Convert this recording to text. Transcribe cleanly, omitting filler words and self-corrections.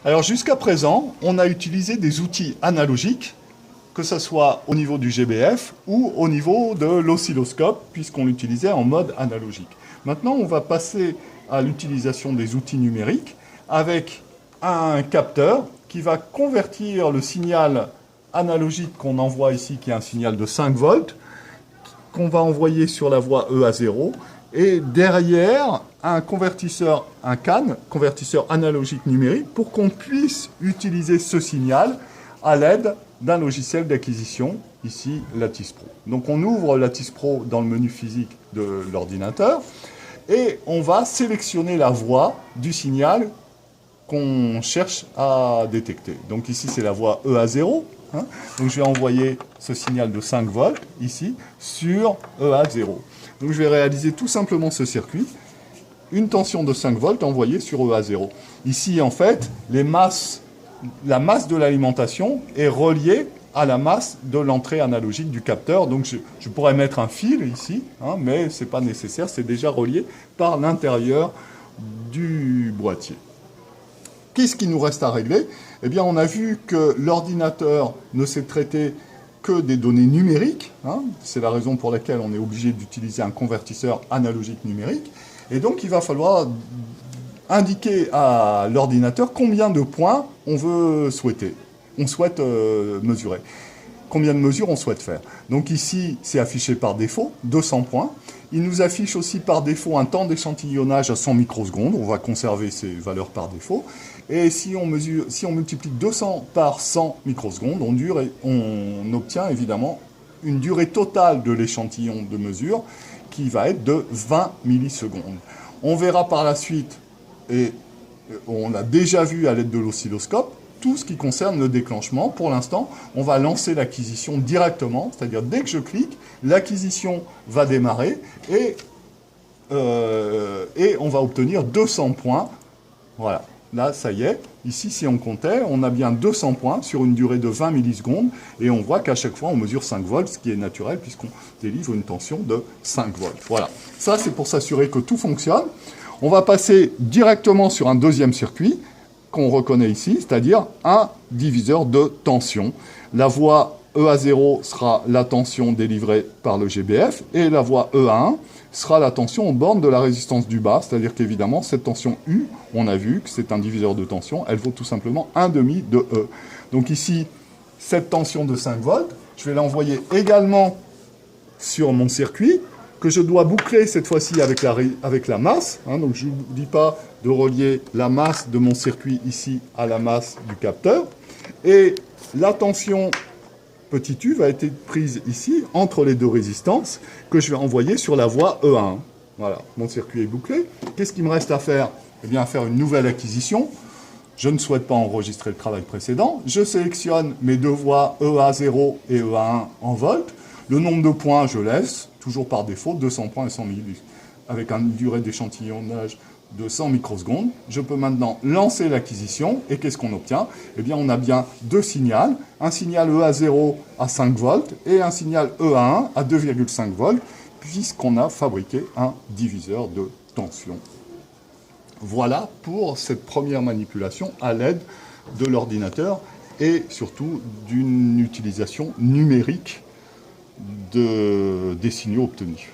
Alors jusqu'à présent, on a utilisé des outils analogiques, que ce soit au niveau du GBF ou au niveau de l'oscilloscope, puisqu'on l'utilisait en mode analogique. Maintenant, on va passer à l'utilisation des outils numériques avec un capteur qui va convertir le signal analogique qu'on envoie ici, qui est un signal de 5 volts, qu'on va envoyer sur la voie EA0, et derrière, un convertisseur, un CAN, convertisseur analogique numérique, pour qu'on puisse utiliser ce signal à l'aide d'un logiciel d'acquisition, ici Lattice Pro. Donc on ouvre Lattice Pro dans le menu physique de l'ordinateur, et on va sélectionner la voie du signal qu'on cherche à détecter. Donc ici c'est la voie EA0, hein. Donc je vais envoyer ce signal de 5 volts, ici, sur EA0. Donc je vais réaliser tout simplement ce circuit, une tension de 5 volts envoyée sur EA0. Ici, en fait, la masse de l'alimentation est reliée à la masse de l'entrée analogique du capteur. Donc je pourrais mettre un fil ici, hein, mais ce n'est pas nécessaire, c'est déjà relié par l'intérieur du boîtier. Qu'est-ce qu'il nous reste à régler? Eh bien, on a vu que l'ordinateur ne sait traiter que des données numériques, hein. C'est la raison pour laquelle on est obligé d'utiliser un convertisseur analogique numérique. Et donc, il va falloir indiquer à l'ordinateur combien de points on souhaite mesurer. Combien de mesures on souhaite faire. Donc ici, c'est affiché par défaut, 200 points. Il nous affiche aussi par défaut un temps d'échantillonnage à 100 microsecondes. On va conserver ces valeurs par défaut. Et si on multiplie 200 par 100 microsecondes, on obtient évidemment une durée totale de l'échantillon de mesure qui va être de 20 millisecondes. On verra par la suite, et on l'a déjà vu à l'aide de l'oscilloscope, tout ce qui concerne le déclenchement. Pour l'instant, on va lancer l'acquisition directement, c'est-à-dire dès que je clique, l'acquisition va démarrer et on va obtenir 200 points. Voilà, là, ça y est. Ici, si on comptait, on a bien 200 points sur une durée de 20 millisecondes et on voit qu'à chaque fois, on mesure 5 volts, ce qui est naturel puisqu'on délivre une tension de 5 volts. Voilà, ça, c'est pour s'assurer que tout fonctionne. On va passer directement sur un deuxième circuit qu'on reconnaît ici, c'est-à-dire un diviseur de tension. La voie EA0 sera la tension délivrée par le GBF et la voie EA1 sera la tension aux bornes de la résistance du bas, c'est-à-dire qu'évidemment, cette tension U, on a vu que c'est un diviseur de tension, elle vaut tout simplement 1,5 de E. Donc ici, cette tension de 5 volts, je vais l'envoyer également sur mon circuit, que je dois boucler cette fois-ci avec la masse. Hein, donc je ne vous dis pas de relier la masse de mon circuit ici à la masse du capteur. Et la tension petit u va être prise ici, entre les deux résistances, que je vais envoyer sur la voie E1. Voilà, mon circuit est bouclé. Qu'est-ce qu'il me reste à faire? Eh bien, à faire une nouvelle acquisition. Je ne souhaite pas enregistrer le travail précédent. Je sélectionne mes deux voies EA0 et EA1 en volts. Le nombre de points, je laisse, toujours par défaut, 200 points et 100 millilitres. Avec une durée d'échantillonnage de 100 microsecondes. Je peux maintenant lancer l'acquisition. Et qu'est-ce qu'on obtient? Eh bien, on a bien deux signaux. Un signal EA0 à 5 volts et un signal EA1 à 2,5 volts, puisqu'on a fabriqué un diviseur de tension. Voilà pour cette première manipulation à l'aide de l'ordinateur et surtout d'une utilisation numérique des signaux obtenus.